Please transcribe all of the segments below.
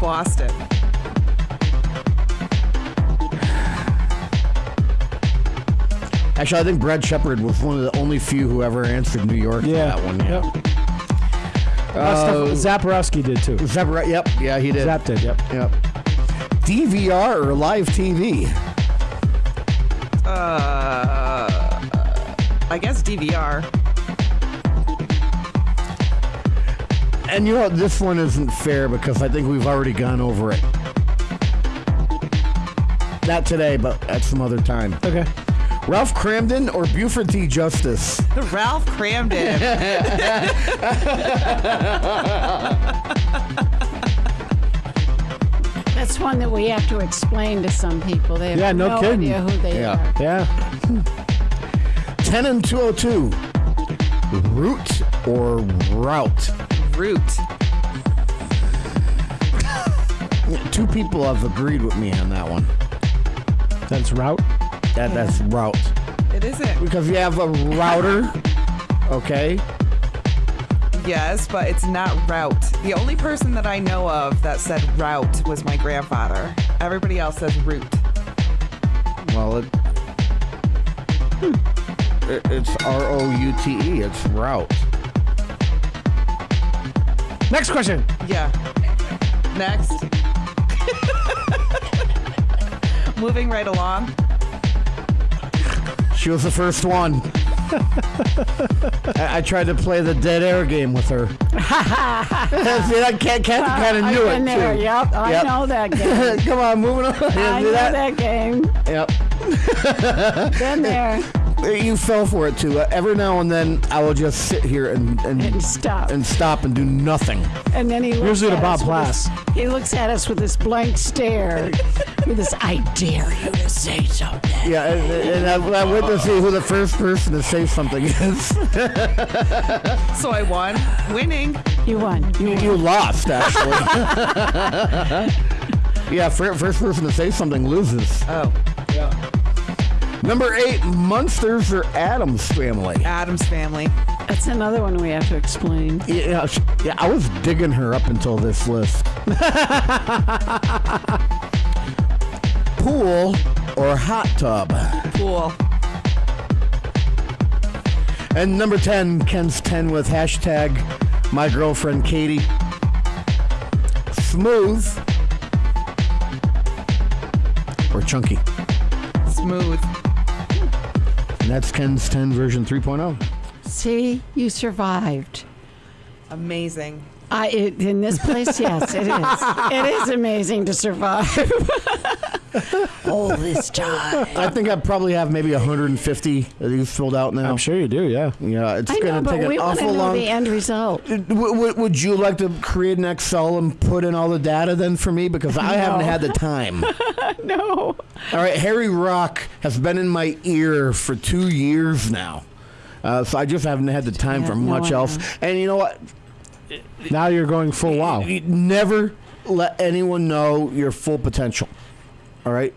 Boston. Actually, I think Brad Shepard was one of the only few who ever answered New York for that one. Yeah. Zaporowski did too. Yep. Yeah, he did. Zap did. Yep. DVR or live TV? I guess DVR. And you know what? This one isn't fair because I think we've already gone over it. Not today, but at some other time. Okay. Ralph Cramden or Buford T. Justice? Ralph Cramden. That's one that we have to explain to some people. They have no idea who they are. Yeah. 10 and 202. Root or route? Root. Two people have agreed with me on that one. That's route? That's route. It isn't. Because you have a router, okay? Yes, but it's not route. The only person that I know of that said route was my grandfather. Everybody else says root. Well, it's R-O-U-T-E. It's route. Next question. Yeah. Next. Moving right along. She was the first one. I tried to play the dead air game with her. See, that Kathy kind of knew it, there. too. Yep, I know that game. Come on, moving on. I know that game. Yep. Been there. You fell for it, too. Every now and then, I will just sit here and stop. And stop and do nothing. And then he looks Usually at to Bob us Plass. He looks at us with this blank stare. With this, I dare you to say something. Yeah, and I went to see who the first person to say something is. So I won. Winning. You won. You lost, actually. Yeah, first person to say something loses. Oh. Yeah. Number 8, Munsters or Addams Family? Addams Family. That's another one we have to explain. Yeah, I was digging her up until this list. Pool or hot tub? Pool. And number 10, Ken's 10 with hashtag my girlfriend Katie. Smooth or chunky? Smooth. And that's Ken's 10 version 3.0. See, you survived. Amazing. In this place, yes, it is. It is amazing to survive. All this time. I think I probably have maybe 150 of these filled out now. I'm sure you do, yeah. Yeah, it's I going know, to take but we an want to awful know long. the end result. Would you like to create an Excel and put in all the data then for me? Because I haven't had the time. No. All right, Harry Rock has been in my ear for 2 years now. So I just haven't had the time for much else. And you know what? Now you're going full wow. You never let anyone know your full potential. All right?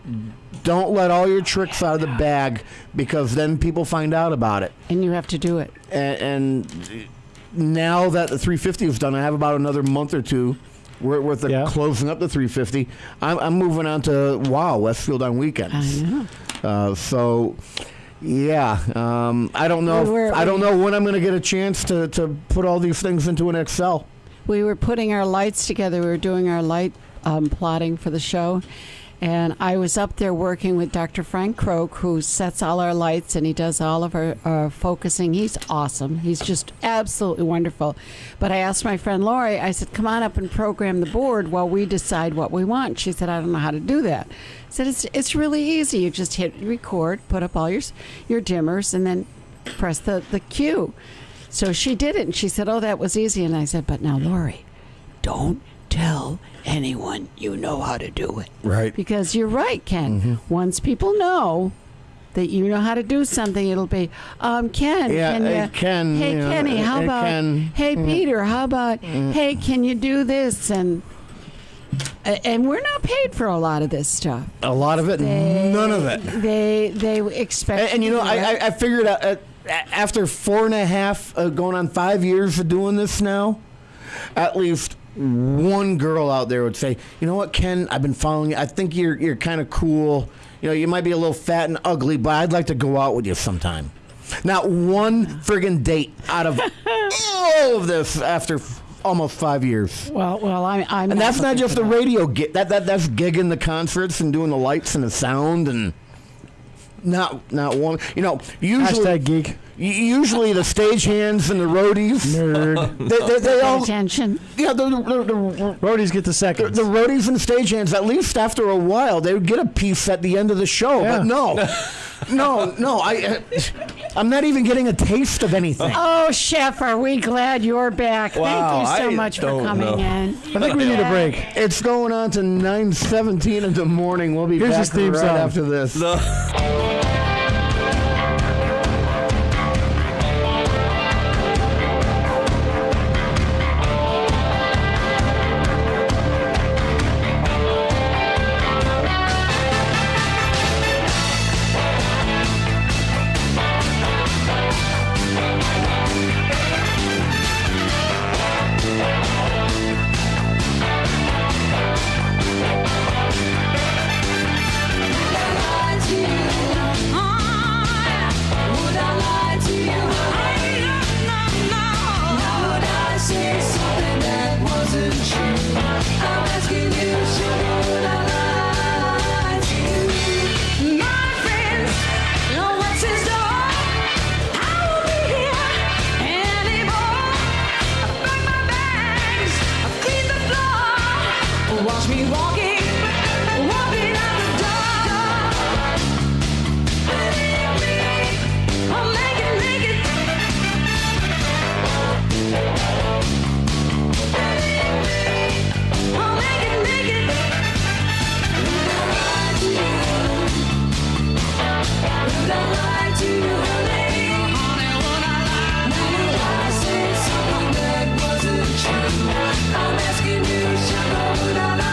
Don't let all your tricks out of the bag because then people find out about it. And you have to do it. And now that the 350 is done, I have about another month or two worth of closing up the 350. I'm moving on to Westfield on weekends. I know. So, yeah, I don't know. I don't know when I'm going to get a chance to put all these things into an Excel. We were putting our lights together. We were doing our light plotting for the show. And I was up there working with Dr. Frank Croak, who sets all our lights, and he does all of our focusing. He's awesome. He's just absolutely wonderful. But I asked my friend Lori, I said, come on up and program the board while we decide what we want. She said, I don't know how to do that. I said, it's really easy. You just hit record, put up all your dimmers, and then press the cue. So she did it, and she said, oh, that was easy. And I said, but now, Lori, don't tell anyone you know how to do it. Right. Because you're right, Ken. Mm-hmm. Once people know that you know how to do something, it'll be, Ken. Yeah, Ken. Hey, Kenny, how about, hey, Peter, how about, hey, can you do this? And we're not paid for a lot of this stuff. A lot of it, none of it. They expect. And you know, I figured out after 4.5, going on 5 years of doing this now, at least one girl out there would say, you know what, Ken, I've been following you. I think you're kind of cool. You know, you might be a little fat and ugly, but I'd like to go out with you sometime. Not one friggin' date out of all of this after almost 5 years. Well, I'm. And that's not just the the radio gig. That's gigging the concerts and doing the lights and the sound and not one. You know, usually Hashtag geek. Usually the stagehands and the roadies, Nerd. they all attention. yeah the Roadies get the seconds. the roadies and stagehands. At least after a while, they would get a piece at the end of the show. Yeah. But no, I'm not even getting a taste of anything. Oh, Chef, are we glad you're back? Wow, Thank you so I much for don't coming know. in. I think we need a break. It's going on to 9:17 in the morning. We'll be Here's back his theme right song. after this. Watch me walking out the door. Believe me, I'll make it. Believe me, I'll make it. Would I lie to you? Would I lie to you, honey? Would I lie? Would I say something that wasn't true? I'm asking you, sugar, would I lie?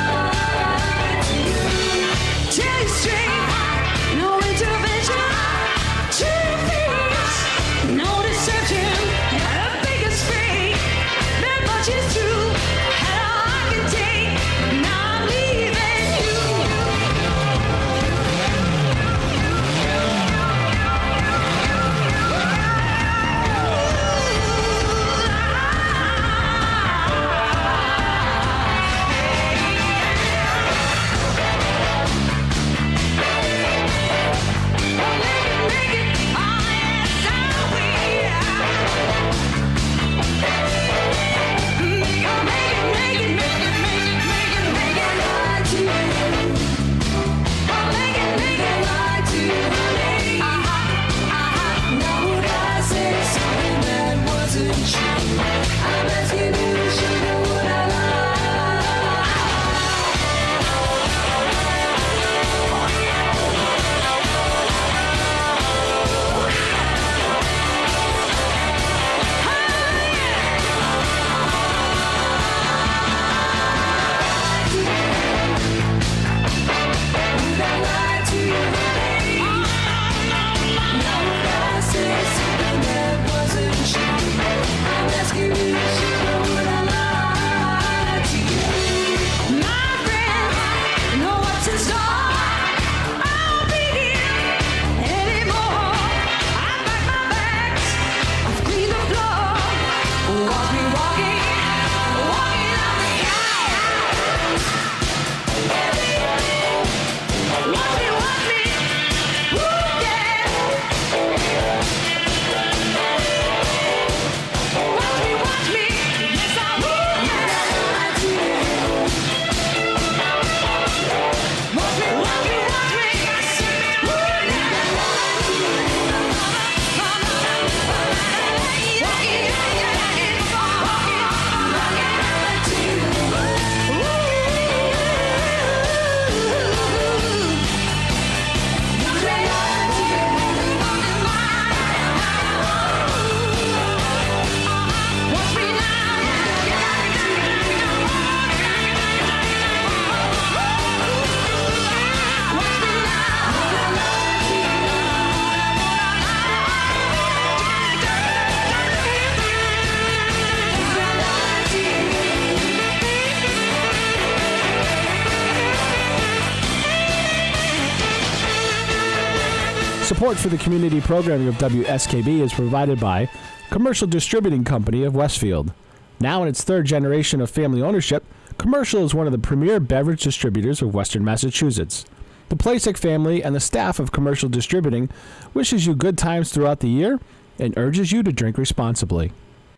Support for the community programming of WSKB is provided by Commercial Distributing Company of Westfield. Now in its third generation of family ownership, Commercial is one of the premier beverage distributors of Western Massachusetts. The Plasek family and the staff of Commercial Distributing wishes you good times throughout the year and urges you to drink responsibly.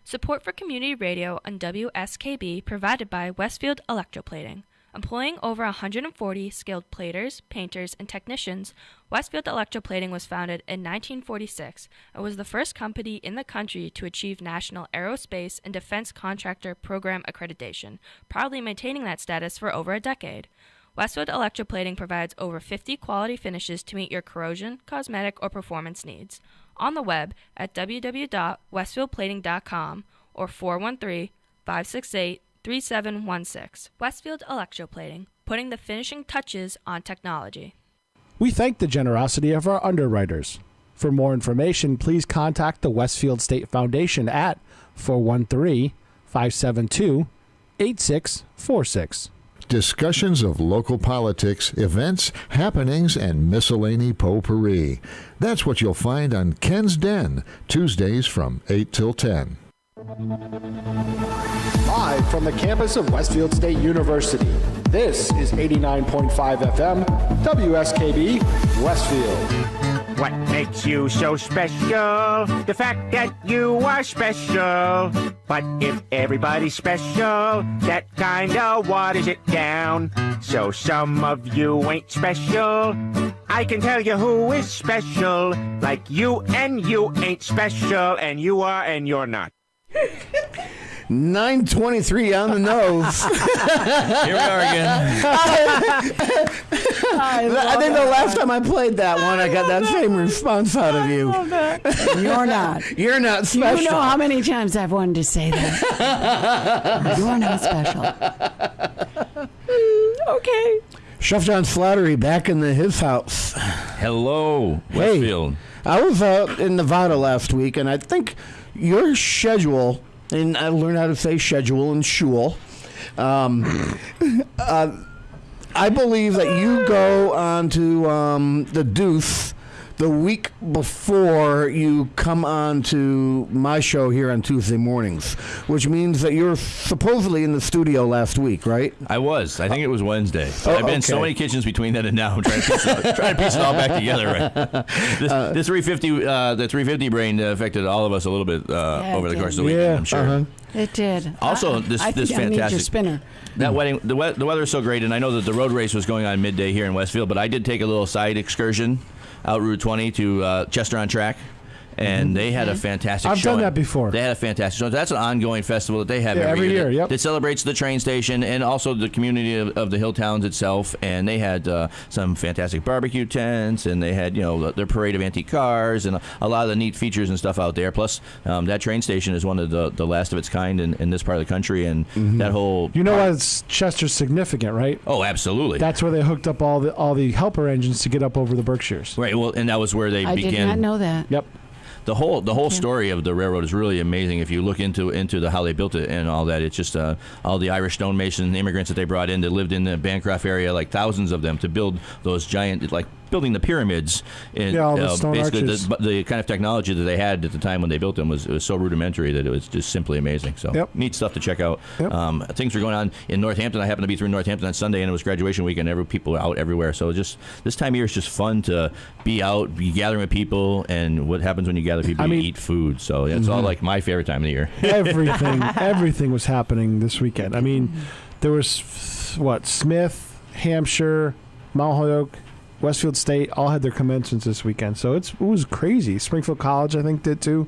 Support for community radio on WSKB provided by Westfield Electroplating. Employing over 140 skilled platers, painters, and technicians, Westfield Electroplating was founded in 1946 and was the first company in the country to achieve National Aerospace and Defense Contractor Program accreditation, proudly maintaining that status for over a decade. Westfield Electroplating provides over 50 quality finishes to meet your corrosion, cosmetic, or performance needs. On the web at www.westfieldplating.com or 413-568-3716. Westfield Electroplating, putting the finishing touches on technology. We thank the generosity of our underwriters. For more information, please contact the Westfield State Foundation at 413-572-8646. Discussions of local politics, events, happenings, and miscellany potpourri. That's what you'll find on Ken's Den, Tuesdays from 8 till 10. Live from the campus of Westfield State University, this is 89.5 FM, WSKB, Westfield. What makes you so special? The fact that you are special. But if everybody's special, that kinda waters it down. So some of you ain't special. I can tell you who is special. Like you and you ain't special, and you are and you're not. 9:23 on the nose. Here we are again. I think the last time I played that one, I got that same response out of you. You're not. You're not special. You know how many times I've wanted to say that. You're not special. Okay. Chef John Slattery back in his house. Hello, Westfield. I was out in Nevada last week, and I think your schedule, and I learned how to say schedule and shul. I believe that you go on to the Deuce the week before you come on to my show here on Tuesday mornings, which means that you're supposedly in the studio last week, right? I was. I think it was Wednesday. I've been in so many kitchens between then and now. I'm trying to piece it all back together. Right? This 350, the 350 brain affected all of us a little bit over the course of the weekend. I'm sure. It did. Also, this I fantastic. need your spinner. That wedding, the weather is so great, and I know that the road race was going on midday here in Westfield, but I did take a little side excursion out Route 20 to Chester on Track, and they had a fantastic I've showing. done that before. They had a fantastic show. That's an ongoing festival that they have every year. Yep. That celebrates the train station and also the community of the hill towns itself. And they had some fantastic barbecue tents, and they had their parade of antique cars and a lot of the neat features and stuff out there. Plus, that train station is one of the last of its kind in this part of the country, and that whole why Chester's significant, right? Oh, absolutely. That's where they hooked up all the helper engines to get up over the Berkshires. Right. Well, and that was where they began. I did not know that. Yep. The whole story of the railroad is really amazing. If you look into how they built it and all that, it's just all the Irish stonemason immigrants that they brought in that lived in the Bancroft area, like thousands of them, to build those giant, like building the pyramids. And all the stone basically arches. the kind of technology that they had at the time when they built them was so rudimentary that it was just simply amazing. So neat stuff to check out. Yep. Things were going on in Northampton. I happened to be through Northampton on Sunday, and it was graduation weekend. People were out everywhere. So just this time of year is just fun to be out, be gathering with people, and what happens when you gather people, you eat food. So it's all like my favorite time of the year. Everything was happening this weekend. I mean, there was Smith, Hampshire, Mount Holyoke, Westfield State all had their commencements this weekend. So it was crazy. Springfield College, I think, did too.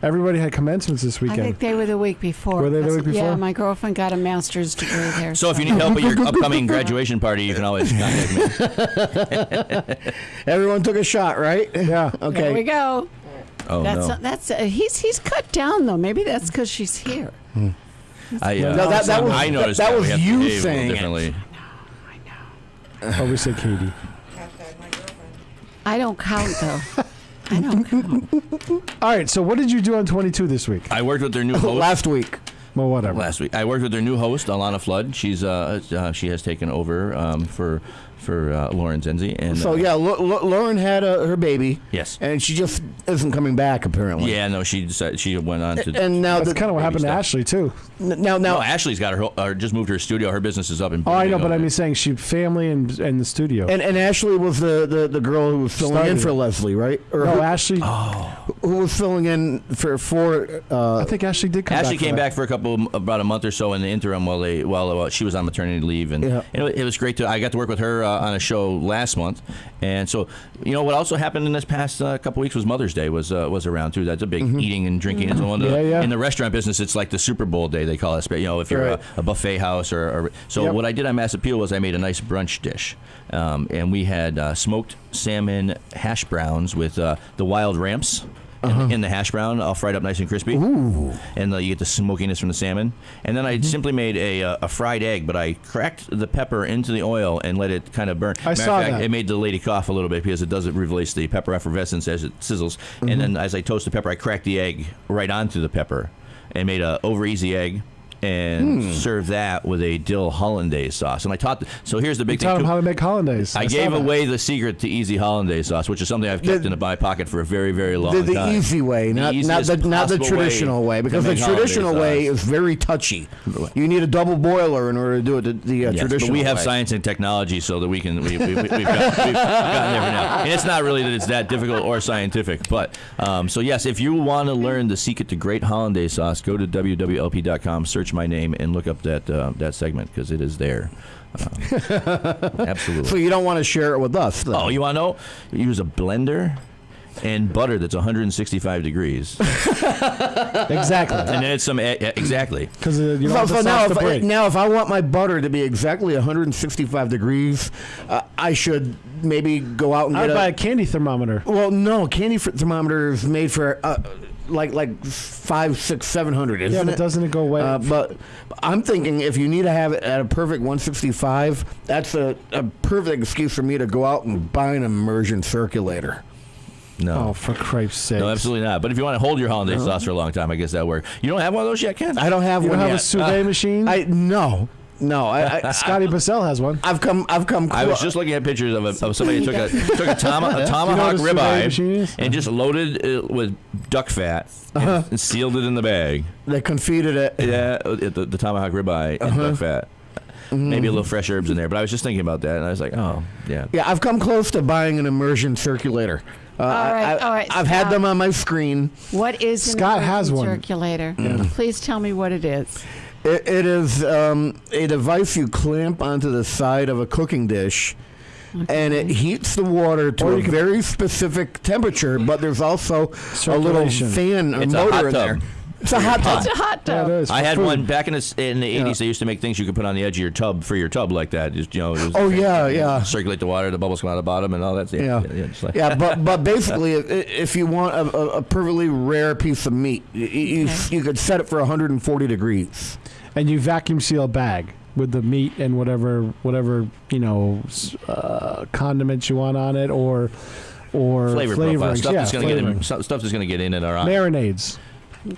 Everybody had commencements this weekend. I think they were the week before. Were they the week before? Yeah, my girlfriend got a master's degree there. So if you need help at your upcoming graduation party, you can always contact me. Everyone took a shot, right? Yeah. Okay. There we go. Oh, That's he's cut down though. Maybe that's because she's here. I noticed that was we have to you behave a little saying it. differently. I know. Oh, we said Katie. I don't count though. I don't count. All right. So what did you do on 22 this week? I worked with their new host. Last week. Well, whatever. Last week, I worked with their new host, Alana Flood. She's she has taken over for Lauren Zenzi. And So Lauren had her baby. Yes. And she just isn't coming back apparently. Yeah, no, she decided she went on to. And now That's kind of what happened to stuff. Ashley too. now No, Ashley's got her just moved her studio. Her business is up in. Oh, I know, Birmingham. but I mean, saying she family and the studio. and Ashley was the girl who was filling in Started for it. Leslie, right? Or no, who, Ashley. who was filling in for I think Ashley did come back. Ashley for came that. back for about a month or so in the interim while she was on maternity leave, and Yeah. it was great I got to work with her on a show last month, and so what also happened in this past couple weeks was Mother's Day was around too. That's a big eating and drinking. It's one of the, Yeah. in the restaurant business, it's like the Super Bowl day they call it. If you're Right. a buffet house or so. Yep. What I did on Mass Appeal was I made a nice brunch dish, and we had smoked salmon hash browns with the wild ramps. In the hash brown, all fried up nice and crispy. Ooh. And you get the smokiness from the salmon. And then I simply made a fried egg, but I cracked the pepper into the oil and let it kind of burn. I saw that. It made the lady cough a little bit because it doesn't release the pepper effervescence as it sizzles. And then as I toast the pepper, I cracked the egg right onto the pepper and made a over easy egg. And served that with a dill hollandaise sauce. And I taught. So here's the big thing. Tell them too. how to make hollandaise. I saw gave that. away the secret to easy hollandaise sauce, which is something I've kept in my pocket for a very, very long the time. easy way, The not easiest the possible traditional way, to because the make hollandaise traditional way sauce. is very touchy. You need a double boiler in order to do it the Yes, traditional but we have way. science and technology so that we've gotten there for now. And it's not really that it's that difficult or scientific. But so yes, if you want to learn the secret to great hollandaise sauce, go to wwlp.com, search my name, and look up that segment because it is there. Absolutely. So you don't want to share it with us, though. Oh, you want to know? Use a blender and butter that's 165 degrees. Exactly. And then it's some exactly. Because you don't want So the sauce to break. now, if I want my butter to be exactly 165 degrees, I should maybe go out and I'd get buy a candy thermometer. Well, no, candy thermometer is made for like 500, 600, 700, isn't Yeah, but it? doesn't it go away? But I'm thinking if you need to have it at a perfect 165, that's a perfect excuse for me to go out and buy an immersion circulator. No. Oh, for Christ's sake. No, absolutely not. But if you want to hold your hollandaise sauce for a long time, I guess that works. You don't have one of those yet, Ken? I don't have You one don't have yet. a sous machine? No. Scotty Bassell has one. I've come. I was just looking at pictures of somebody who took a tomahawk Do you know what a sous vide ribeye machine is? and just loaded it with duck fat and sealed it in the bag. They confeted it. Yeah, the tomahawk ribeye and duck fat. Maybe a little fresh herbs in there. But I was just thinking about that, and I was like, oh, yeah. Yeah, I've come close to buying an immersion circulator. All right, I've had Scott. them on my screen. What is an Scott has immersion one. circulator? Please tell me what it is. It is a device you clamp onto the side of a cooking dish, and it heats the water to Or a you can- very specific temperature, but there's also a little Circulation. fan or It's a motor hot in tub. there. It's a hot tub. It's a hot Yeah, tub. it is. I for had food. one back in the 80s. They used to make things you could put on the edge of your tub for your tub like that. Just, Oh, yeah. Circulate the water, the bubbles come out of the bottom, and all that. Yeah, just like- but basically, if you want a perfectly rare piece of meat, you could set it for 140 degrees. And you vacuum seal a bag with the meat and whatever condiments you want on it, or flavor profile flavorings. stuff Yeah, that's going to get in. flavorings. Stuff that's going to get in our eye. Marinades.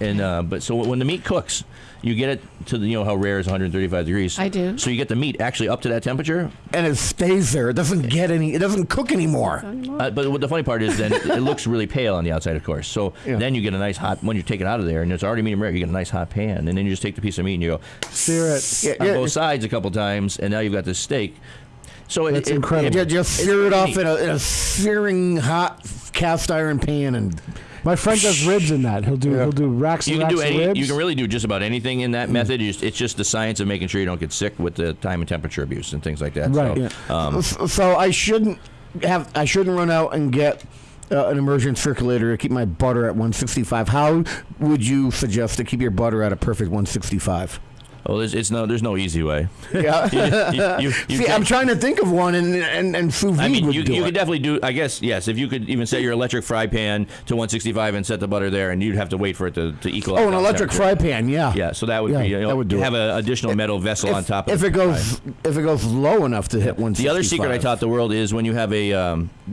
And but so when the meat cooks, you get it to the, how rare is 135 degrees. I do. So you get the meat actually up to that temperature. And it stays there. It doesn't cook anymore. But what the funny part is then it looks really pale on the outside, of course. So then you get a nice hot, when you take it out of there and it's already medium rare, you get a nice hot pan, and then you just take the piece of meat and you go Sear it. on both sides a couple times, and now you've got this steak. So That's incredible. Just sear it off in a searing hot cast iron pan and. My friend does ribs in that. He'll do racks and You can racks do of any. ribs. You can really do just about anything in that method. It's just the science of making sure you don't get sick with the time and temperature abuse and things like that. Right. So, So I shouldn't run out and get an immersion circulator to keep my butter at 165. How would you suggest to keep your butter at a perfect 165? well, there's no easy way. Yeah. You See, can't- I'm trying to think of one, and sous vide I mean, would you do could it. definitely do. I guess yes. If you could even set your electric fry pan to 165 and set the butter there, and you'd have to wait for it to equal. Oh, out an that electric temperature. fry pan, yeah. Yeah, so that would Yeah, be. that would do have it. an additional metal vessel on top of If it goes low enough to hit 165. The other secret I taught the world is when you have the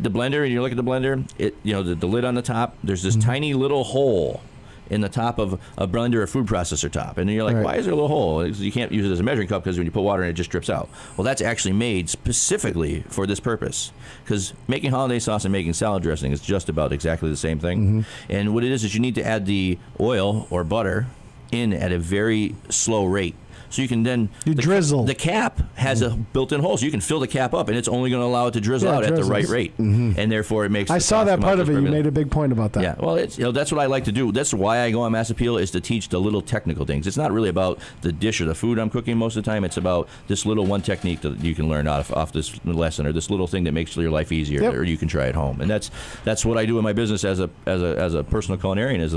blender and you look at the blender, the lid on the top. There's this tiny little hole in the top of a blender or food processor top. And you're like, Right. why is there a little hole? It's- You can't use it as a measuring cup because when you put water in it just drips out. Well, that's actually made specifically for this purpose. Because making hollandaise sauce and making salad dressing is just about exactly the same thing. And what it is you need to add the oil or butter in at a very slow rate. So you can then drizzle. The cap has a built-in hole, so you can fill the cap up, and it's only going to allow it to drizzle Yeah, out it at the right drizzles. rate, and therefore it makes. I the saw sauce that come out part of just it. You perfectly. made a big point about that. Yeah, well, it's that's what I like to do. That's why I go on Mass Appeal is to teach the little technical things. It's not really about the dish or the food I'm cooking most of the time. It's about this little one technique that you can learn off this lesson, or this little thing that makes your life easier, Yep. or you can try at home. And that's what I do in my business as a personal culinarian. Is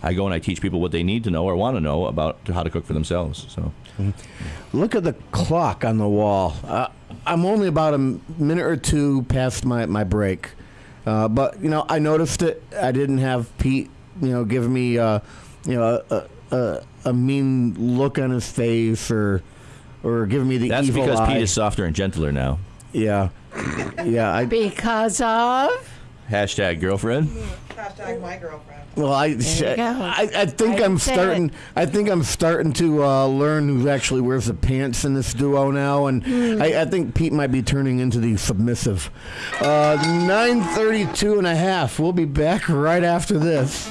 I go and I teach people what they need to know or want to know about how to cook for themselves. So. Look at the clock on the wall. I'm only about a minute or two past my break. But, I noticed it. I didn't have Pete, giving me, a mean look on his face or giving me the That's evil because eye. Pete is softer and gentler now. Yeah. Yeah. Because of? Hashtag girlfriend. Hashtag my girlfriend. Well, I think I I'm said starting. it. I think I'm starting to learn who actually wears the pants in this duo now, and I think Pete might be turning into the submissive. 9:32 and a half. We'll be back right after this.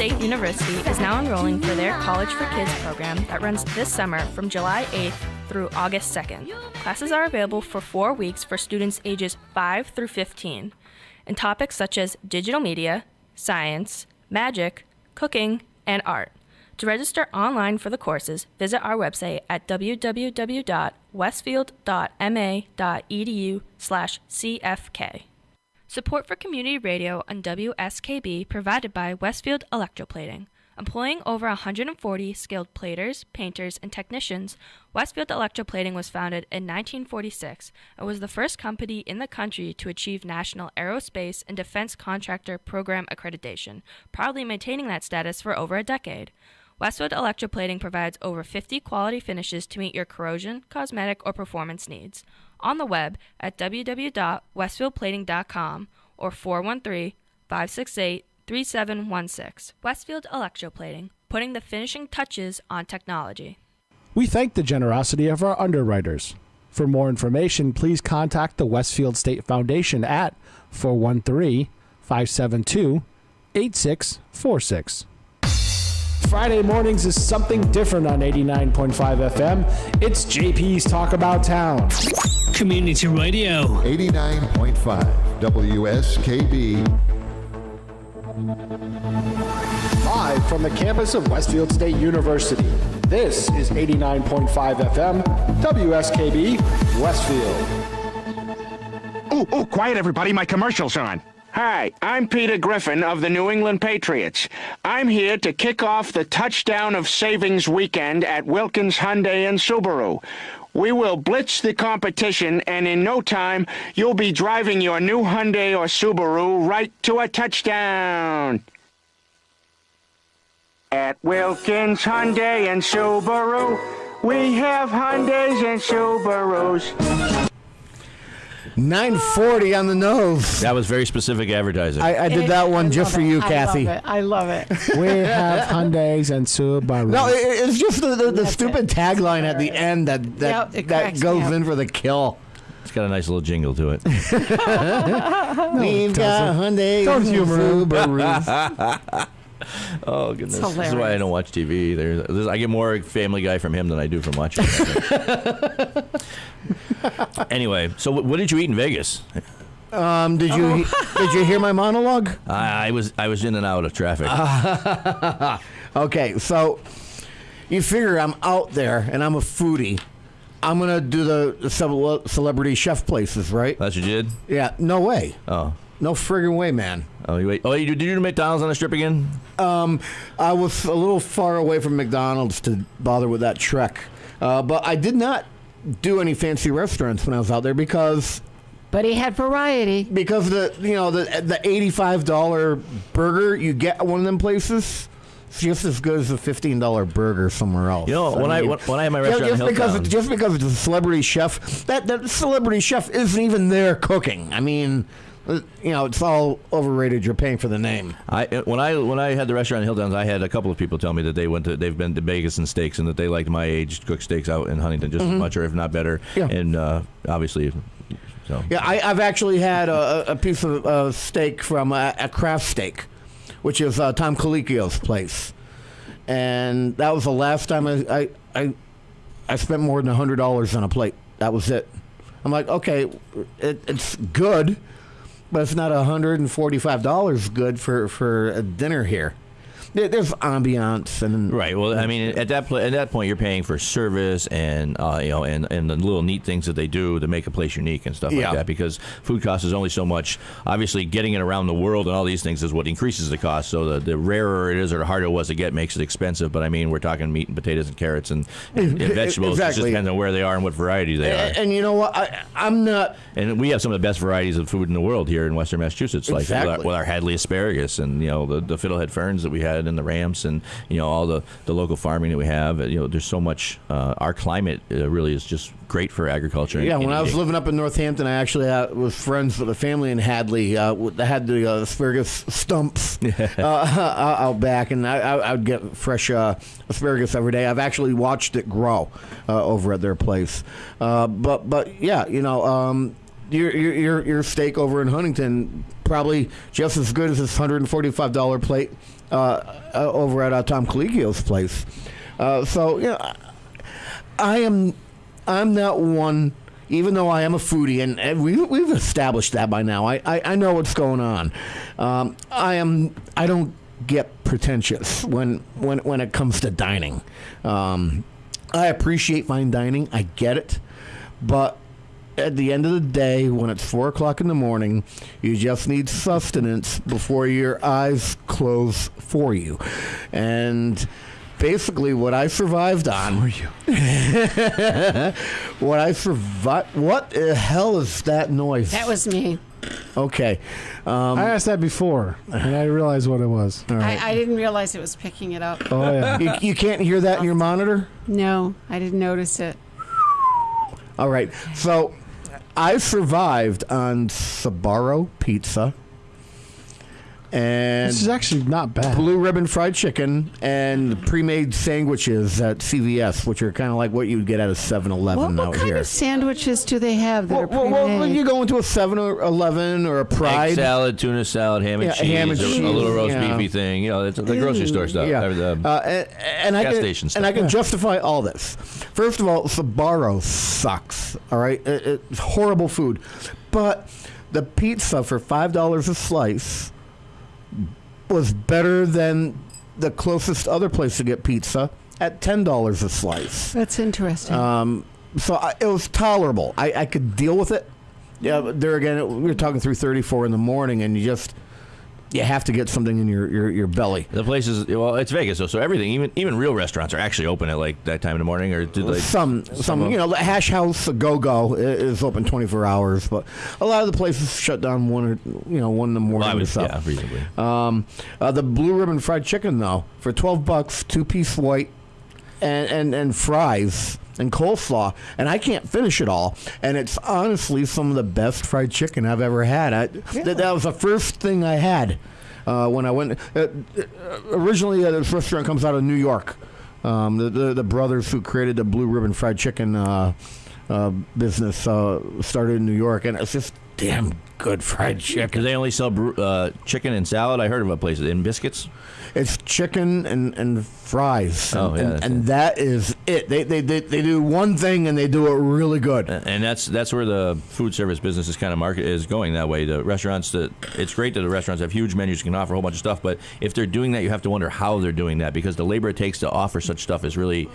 State University is now enrolling for their College for Kids program that runs this summer from July 8th through August 2nd. Classes are available for 4 weeks for students ages 5 through 15 in topics such as digital media, science, magic, cooking, and art. To register online for the courses, visit our website at www.westfield.ma.edu/CFK. Support for community radio on WSKB provided by Westfield Electroplating. Employing over 140 skilled platers, painters, and technicians, Westfield Electroplating was founded in 1946 and was the first company in the country to achieve National Aerospace and Defense Contractor Program accreditation, proudly maintaining that status for over a decade. Westfield Electroplating provides over 50 quality finishes to meet your corrosion, cosmetic, or performance needs. On the web at www.westfieldplating.com or 413-568-3716. Westfield Electroplating, putting the finishing touches on technology. We thank the generosity of our underwriters. For more information, please contact the Westfield State Foundation at 413-572-8646. Friday mornings is something different on 89.5 FM. It's JP's Talk About Town. Community Radio. 89.5 WSKB. Live from the campus of Westfield State University, this is 89.5 FM, WSKB, Westfield. Oh, quiet everybody, my commercial's on. Hi, I'm Peter Griffin of the New England Patriots. I'm here to kick off the Touchdown of Savings weekend at Wilkins Hyundai and Subaru. We will blitz the competition, and in no time, you'll be driving your new Hyundai or Subaru right to a touchdown. At Wilkins Hyundai and Subaru, we have Hyundais and Subarus. 9:40 on the nose. That was very specific advertising. I did that one just for you, Kathy. I love it. We have Hyundais and Subarus. No, it's just the stupid tagline at the end that it that cracks goes me up. in for the kill. It's got a nice little jingle to it. We've got Hyundai and Subarus. Oh, goodness. It's This is why I don't watch TV. I get more Family Guy from him than I do from watching it. Anyway, so what did you eat in Vegas? Did you hear my monologue? I was in and out of traffic. Okay, so you figure I'm out there and I'm a foodie. I'm gonna do the celebrity chef places, right? That's what you did? Yeah, no way. Oh. No friggin' way, man. Oh, you wait. Oh, did you do McDonald's on the strip again? I was a little far away from McDonald's to bother with that trek. But I did not do any fancy restaurants when I was out there because But he had variety. Because the $85 burger you get at one of them places, it's just as good as a $15 burger somewhere else. You know, when I had my restaurant in Hilltown, just because it's a celebrity chef, that celebrity chef isn't even there cooking. I mean, it's all overrated. You're paying for the name. When I had the restaurant in Hilltowns, I had a couple of people tell me that they've been to Vegas and steaks and that they liked my aged cooked steaks out in Huntington just as much or if not better. Yeah. And obviously. So. Yeah, I've actually had a piece of steak from a Craft Steak, which is Tom Colicchio's place, and that was the last time I spent more than $100 on a plate. That was it. I'm like, okay, it's good, but it's not $145 good for a dinner here. There's ambiance and right. Well, I mean, at that point, you're paying for service and and the little neat things that they do to make a place unique and stuff like that. Because food cost is only so much. Obviously, getting it around the world and all these things is what increases the cost. So the rarer it is or the harder it was to get makes it expensive. But I mean, we're talking meat and potatoes and carrots and vegetables. Exactly. It just depends on where they are and what variety they are. And you know what? I'm not. And we have some of the best varieties of food in the world here in Western Massachusetts, like with our Hadley asparagus and the fiddlehead ferns that we had in the ramps and all the local farming that we have. There's so much. Our climate really is just great for agriculture. Yeah, when I was living up in Northampton, I actually was friends with a family in Hadley that had the asparagus stumps out back, and I would get fresh asparagus every day. I've actually watched it grow over at their place. But yeah, your steak over in Huntington probably just as good as this $145 plate over at Tom Colicchio's place. So I'm not one. Even though I am a foodie, and we've established that by now, I know what's going on. I don't get pretentious when it comes to dining. I appreciate fine dining. I get it, but at the end of the day, when it's 4 o'clock in the morning, you just need sustenance before your eyes close for you. And basically, what I survived on. For you. What the hell is that noise? That was me. Okay. I asked that before, and I realized what it was. All right. I didn't realize it was picking it up. Oh, yeah. You can't hear that in your monitor? No, I didn't notice it. All right. So I survived on Sbarro pizza and This is actually not bad. blue ribbon fried chicken and pre-made sandwiches at CVS, which are kind of like what you'd get at a 7-Eleven What out kind here. of sandwiches do they have that are Well, pre-made? when you go into a 7-Eleven or a Pride, Egg salad, tuna salad, ham and Yeah, cheese, ham and a cheese, little roast yeah. beefy thing. You know, it's the grocery store stuff. yeah, Or the and I gas can station and I stuff. can justify all this. First of all, Sbarro sucks. All right, it's horrible food, but the pizza for $5 a slice was better than the closest other place to get pizza at $10 a slice. That's interesting. So it was tolerable. I could deal with it. Yeah, but there again, we were talking 3:34 in the morning, and you have to get something in your belly. The places, well, it's Vegas, so everything, even real restaurants are actually open at like that time in the morning, or do they? Some the Hash House, the Go-Go is open 24 hours, but a lot of the places shut down 1 in the morning. Well, I or would, so. yeah, reasonably. The blue ribbon fried chicken though, for $12, 2-piece white, and fries and coleslaw, and I can't finish it all. And it's honestly some of the best fried chicken I've ever had. That was the first thing I had when I went. Originally, this restaurant comes out of New York. The brothers who created the blue ribbon fried chicken business started in New York, and it's just damn good fried Do chicken. they only sell chicken and salad? I heard of a place in biscuits. It's chicken and fries. Oh, yeah, and that is it. They do one thing and they do it really good. And that's where the food service business is kind of is going that way. The restaurants it's great that the restaurants have huge menus, can offer a whole bunch of stuff, but if they're doing that, you have to wonder how they're doing that, because the labor it takes to offer such stuff is really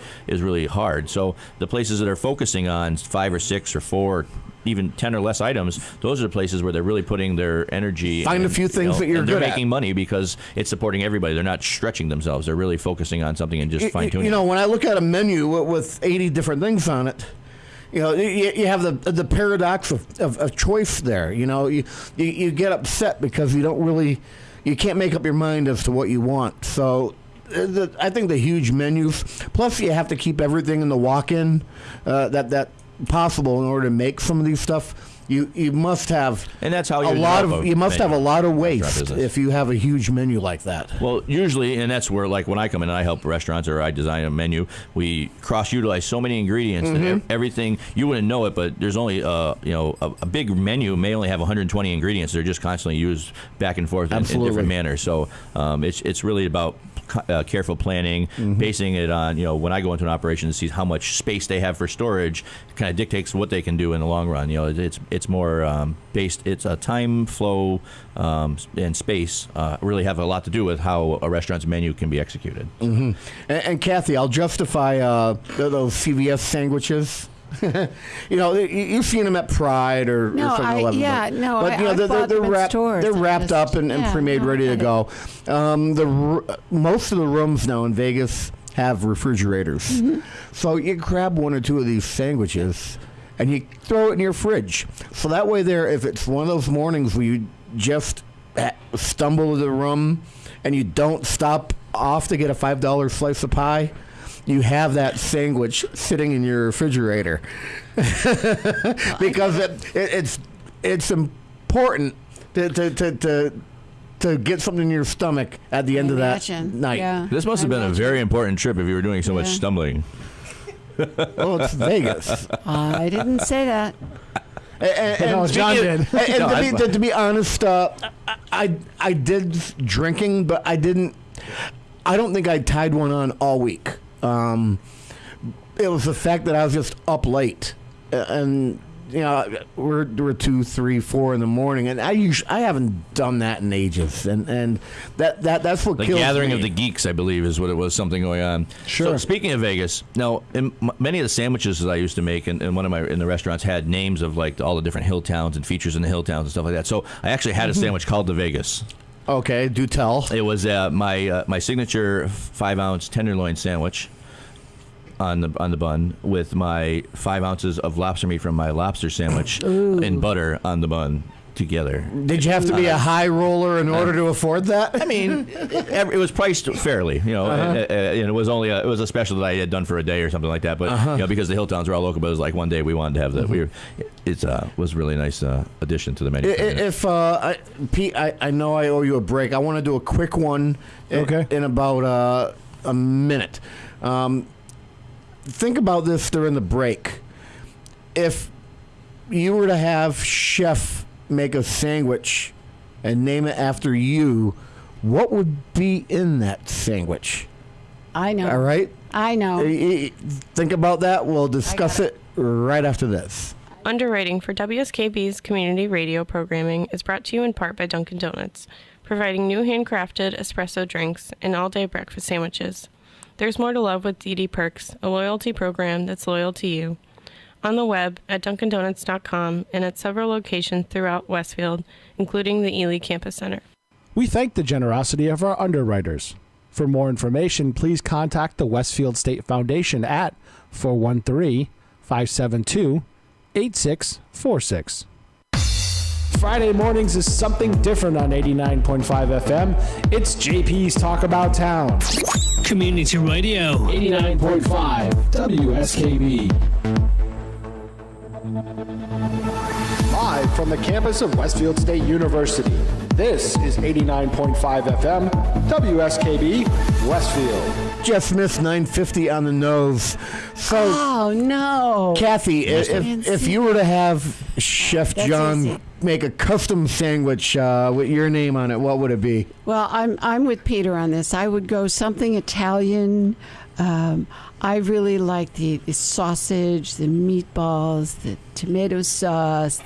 hard. So the places that are focusing on 5 or 6 or 4, even 10 or less items, those are the places where they're really putting their energy. Find a few things that you're and good they're at. making money because it's supporting everybody. They're not stretching themselves. They're really focusing on something and just fine-tuning. When I look at a menu with 80 different things on it, you have the paradox of choice there. You get upset because you can't make up your mind as to what you want. So I think the huge menus, plus you have to keep everything in the walk-in that possible in order to make some of these stuff. You must have, and that's how have a lot of waste if you have a huge menu like that. Well, usually, and that's where, like, when I come in and I help restaurants or I design a menu, we cross-utilize so many ingredients that everything, you wouldn't know it, but there's only a big menu may only have 120 ingredients. They're just constantly used back and forth in different manners. So it's really about careful planning, basing it on, when I go into an operation to see how much space they have for storage, kind of dictates what they can do in the long run. It's more based. It's a time flow and space really have a lot to do with how a restaurant's menu can be executed. And Kathy, I'll justify those CVS sandwiches. You've seen them at Pride or 7-Eleven. They're wrapped up and pre-made, ready to go. Most of the rooms now in Vegas have refrigerators, so you grab 1 or 2 of these sandwiches and you throw it in your fridge. So that way, if it's one of those mornings where you just stumble to the room and you don't stop off to get a $5 slice of pie, you have that sandwich sitting in your refrigerator. Because it's important to get something in your stomach at the end of that night. Yeah. This must have been a very important trip if you were doing so much stumbling. Well, it's Vegas. I didn't say that. And John did. To be honest, I did drinking, but I didn't. I don't think I tied one on all week. It was the fact that I was just up late, and we're 2, 3, 4 in the morning, and I haven't done that in ages, and that's what the kills gathering me. of the geeks, I believe, is what it was. Something going on. Sure. So speaking of Vegas, now many of the sandwiches that I used to make in the restaurants had names of like all the different hill towns and features in the hill towns and stuff like that. So I actually had a sandwich called the Vegas. Okay, do tell. It was my signature 5-ounce tenderloin sandwich on the bun with my 5 ounces of lobster meat from my lobster sandwich and butter on the bun together. Did you have to be a high roller in order to afford that? I mean, it was priced fairly, and it was only it was a special that I had done for a day or something like that. But because the hill towns were all local, but it was like one day we wanted to have that. It was a really nice addition to the menu. If Pete, I know I owe you a break. I want to do a quick one. In about a minute. Think about this during the break. If you were to have Chef make a sandwich and name it after you, what would be in that sandwich? I know. All right? I know. Think about that. We'll discuss it right after this. Underwriting for WSKB's community radio programming is brought to you in part by Dunkin' Donuts, providing new handcrafted espresso drinks and all-day breakfast sandwiches. There's more to love with DD Perks, a loyalty program that's loyal to you. On the web at DunkinDonuts.com and at several locations throughout Westfield, including the Ely Campus Center. We thank the generosity of our underwriters. For more information, please contact the Westfield State Foundation at 413-572-8646. Friday mornings is something different on 89.5 FM. It's JP's Talk About Town. Community Radio. 89.5 WSKB. Live from the campus of Westfield State University, this is 89.5 FM, WSKB, Westfield. Just missed 950 on the nose. So, Oh, no. Kathy, if you were to have Chef That's John easy. make a custom sandwich with your name on it, what would it be? Well, I'm with Peter on this. I would go something Italian. I really like the sausage, the meatballs, the tomato sauce,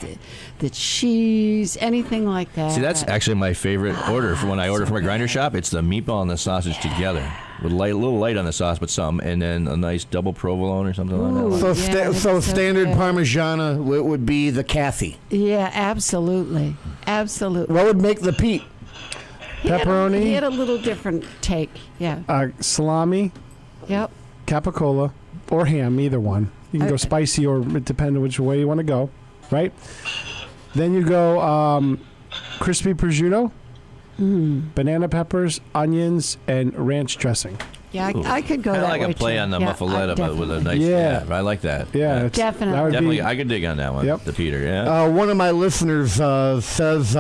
the cheese, anything like that. See, that's actually my favorite order for when I order from a grinder shop. It's the meatball and the sausage together. With a little light on the sauce, but some, and then a nice double provolone or something like that. So standard good. Parmigiana would be the Kathy. Yeah, absolutely. Absolutely. What would make the Pete? Pepperoni. He had a little different take. Yeah. Salami, Yep. capicola, or ham, either one. You can go Okay. spicy or depending which way you want to go, right? Then you go crispy prosciutto, banana peppers, onions, and ranch dressing. Yeah, I could go Kind that of like way a play too. on the Yeah, muffaletta, but with a nice. Yeah. I like that. Yeah, it's- Definitely. that would Definitely, be- I could dig on that one. Yep. The Peter. Yeah. One of my listeners says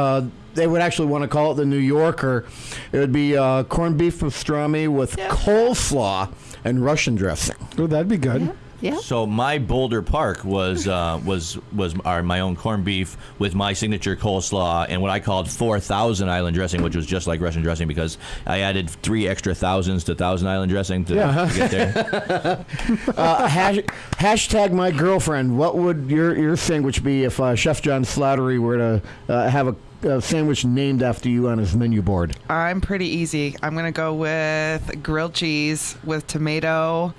they would actually want to call it the New Yorker. It would be corned beef pastrami with coleslaw and Russian dressing. Oh, that'd be good. Yeah. So my Boulder Park was my own corned beef with my signature coleslaw and what I called 4,000 Island dressing, which was just like Russian dressing because I added 3 extra thousands to Thousand Island dressing to get there. Hashtag my girlfriend. What would your sandwich be if Chef John Slattery were to have a sandwich named after you on his menu board? I'm pretty easy. I'm going to go with grilled cheese with tomato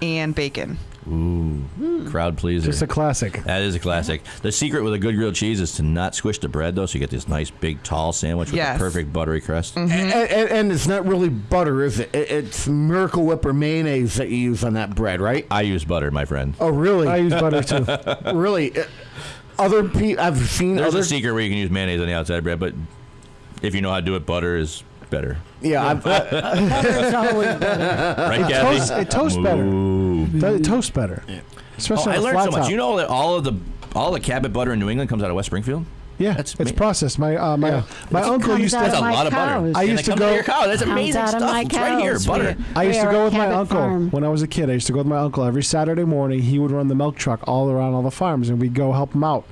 and bacon. Ooh, crowd pleaser. Just a classic. That is a classic. The secret with a good grilled cheese is to not squish the bread, though, so you get this nice, big, tall sandwich with Yes. a perfect buttery crust. And it's not really butter, is it? It's Miracle Whip or mayonnaise that you use on that bread, right? I use butter, my friend. Oh, really? I use butter too. Really? Other people, I've seen There's other. a secret where you can use mayonnaise on the outside of bread, but if you know how to do it, butter is better. Yeah, Butter's always better. Right, Kathy? It toasts better. Ooh. It toasts better. Especially I on a learned flat so much. top. You know that all the Cabot butter in New England comes out of West Springfield? Yeah, That's it's ma- processed. My uncle comes used to. out That's a my lot of butter. cows. I And used it to comes go- out of your cow. That's Comes amazing out of stuff. my It's right here, cows. butter. I used to We go are with my Cabot uncle Farm. when I was a kid. I used to go with my uncle every Saturday morning. He would run the milk truck all around all the farms, and we'd go help him out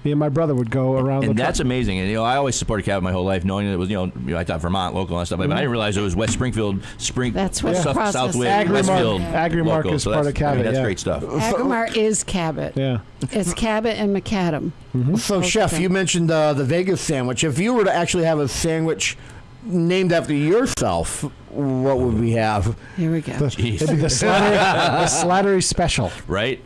Me and my brother would go around. And that's amazing. And I always supported Cabot my whole life, knowing that it was I thought Vermont local and stuff, but I didn't realize it was West Springfield, That's what the process Southwest, is. Westfield. Agrimark local. is So part of Cabot. that's yeah. great stuff. Agrimark is Cabot. Yeah. It's Cabot and McAdam. So, Chef, you mentioned the Vegas sandwich. If you were to actually have a sandwich named after yourself, what would we have? Here we go. It'd be the Slattery Special. Right?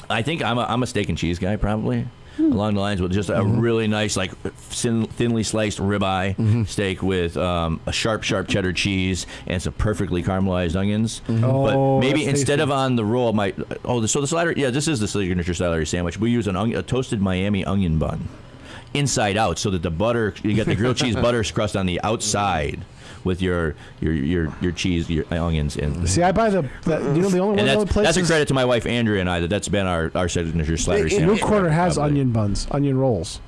I think I'm a steak and cheese guy, probably. Along the lines with just a really nice, like thinly sliced ribeye steak with a sharp cheddar cheese and some perfectly caramelized onions. But maybe that's instead tasty. of on the roll, so the slider, this is the signature Slattery sandwich. We use a toasted Miami onion bun, inside out, so that the butter, you got the grilled cheese butter crust on the outside with your cheese, your onions in. See, I buy the only one And of the places. that's a credit to my wife Andrea and I that's been our signature Slattery sandwich. New Corner has probably. onion buns, onion rolls.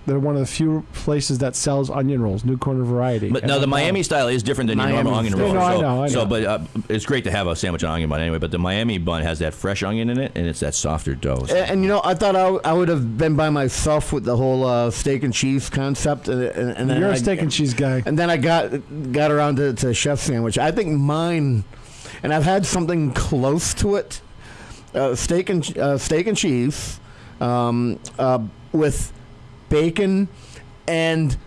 They're one of the few places that sells onion rolls. New Corner variety. But now the Miami style is different than your normal onion roll. I know. So, but it's great to have a sandwich on onion bun anyway. But the Miami bun has that fresh onion in it, and it's that softer dough. And I thought I would have been by myself with the whole steak and cheese concept. And then You're a steak and cheese guy. And then I got around to chef sandwich. I think mine, and I've had something close to it, steak and cheese, with bacon and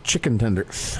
chicken tenders.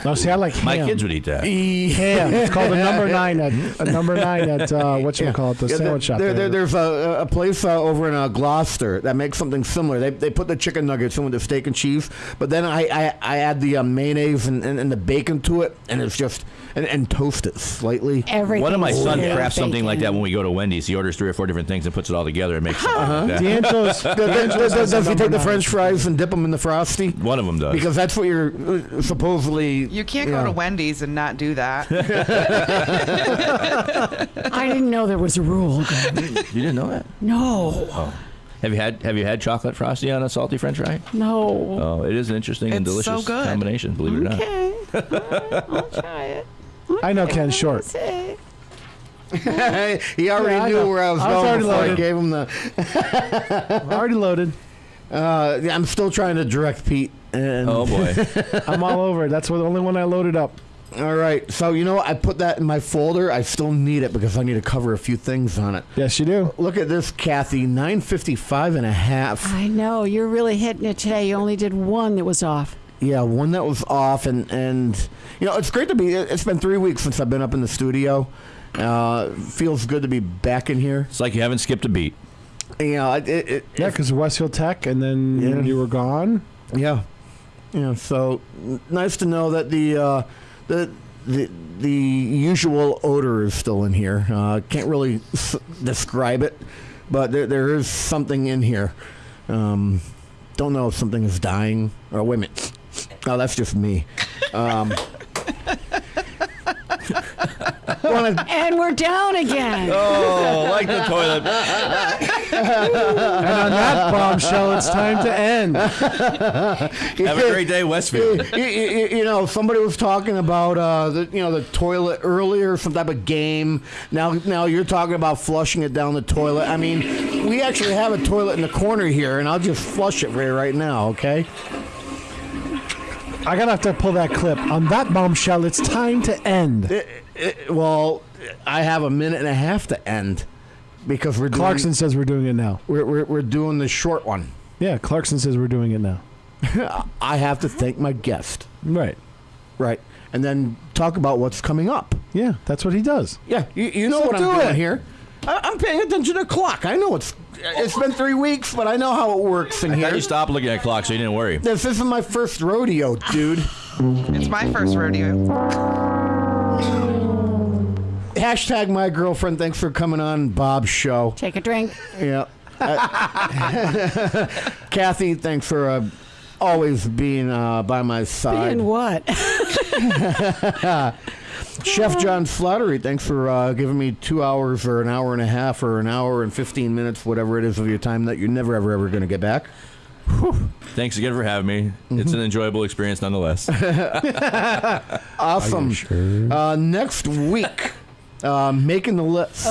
No, see, I like ham. My kids would eat that. Ham. It's called a number 9 at whatchamacallit, the sandwich shop. There's a place over in Gloucester that makes something similar. They put the chicken nuggets in with the steak and cheese, but then I add the mayonnaise and the bacon to it, and it's just and toast it slightly. One of my sons crafts something like that when we go to Wendy's. He orders 3 or 4 different things and puts it all together and makes something like that. Does he take the French fries and dip them in the Frosty? One of them does. Because that's what you're supposedly. You can't go to Wendy's and not do that. I didn't know there was a rule. You didn't know that? No. Oh. Have you had chocolate frosty on a salty French fry? No. Oh, it is an interesting and It's so delicious good. combination. Believe it or not. Okay. I'll try it. I know Ken's short. He already knew where I was going before I gave him the. Already loaded. I'm still trying to direct Pete. And Oh boy. I'm all over it. That's the only one I loaded up. All right. So, I put that in my folder. I still need it because I need to cover a few things on it. Yes, you do. Look at this, Kathy. 9:55 and a half. I know. You're really hitting it today. You only did one that was off. Yeah, one that was off. And it's great to be. It's been 3 weeks since I've been up in the studio. Feels good to be back in here. It's like you haven't skipped a beat. Yeah, because Westfield Tech, and then you were gone. Yeah. So nice to know that the usual odor is still in here. Can't really describe it, but there is something in here. Don't know if something is dying. Or wait a minute. Oh, that's just me. And we're down again. Oh, like the toilet. And on that bombshell, it's time to end. Have a great day, Westfield. Somebody was talking about the toilet earlier, some type of game. Now you're talking about flushing it down the toilet. I mean, we actually have a toilet in the corner here, and I'll just flush it right now. Okay. I'm going to have to pull that clip. On that bombshell, it's time to end. Well, I have a minute and a half to end because we're doing, Clarkson says we're doing it now. We're doing the short one. Yeah, Clarkson says we're doing it now. I have to thank my guest. Right. And then talk about what's coming up. Yeah, that's what he does. Yeah, you know what I'm doing here. I'm paying attention to the clock. I know it's been 3 weeks, but I know how it works in I here. thought you stopped looking at the clock, so you didn't worry. This isn't my first rodeo, dude. It's my first rodeo. Hashtag my girlfriend. Thanks for coming on Bob's show. Take a drink. Yeah. Kathy, thanks for always being by my side. Being what? Chef John Slattery, thanks for giving me 2 hours or an hour and a half or an hour and 15 minutes, whatever it is of your time that you're never, ever going to get back. Whew. Thanks again for having me. It's an enjoyable experience nonetheless. Awesome. Sure? Next week, making the list.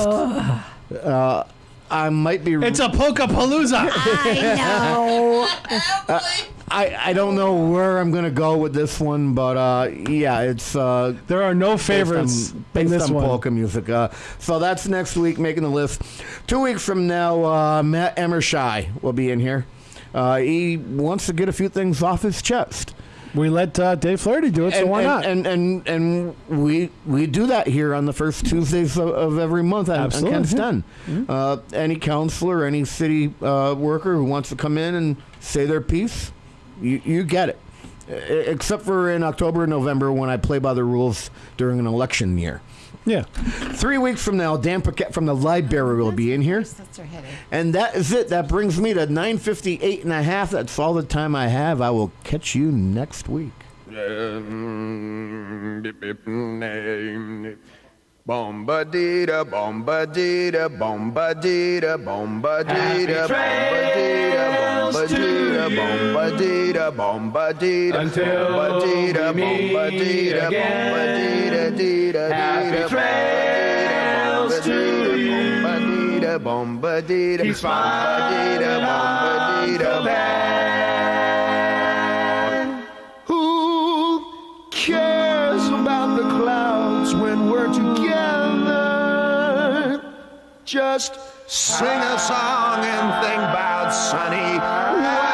I might be. It's a Polka-palooza. I know. I don't know where I'm going to go with this one, but yeah, it's. There are no favorites based in this on one. polka music. So that's next week, making the list. 2 weeks from now, Matt Emmershai will be in here. He wants to get a few things off his chest. We let Dave Flaherty do it, so why not? And we do that here on the first Tuesdays of every month on Ken's Den. Any counselor, any city worker who wants to come in and say their piece, you get it. Except for in October and November when I play by the rules during an election year. Yeah. 3 weeks from now, Dan Paquette from the library will be in here. That's our headache. And that is it. That brings me to 9:58 and a half. That's all the time I have. I will catch you next week. Bomba-dee-da, bomba-dee-da, bomba-dee-da, bomba-dee-da, bomba-dee-da, bomba-dee-da, bomba-dee-da, Until we meet again. Happy trails to you. Bomba-dee-da, Keep smiling until then. Who cares about the clouds when we're together? Just sing a song and think about sunny weather.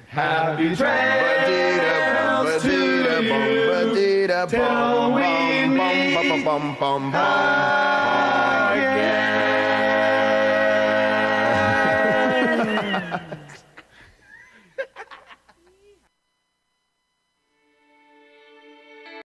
Happy trails to you till we meet again.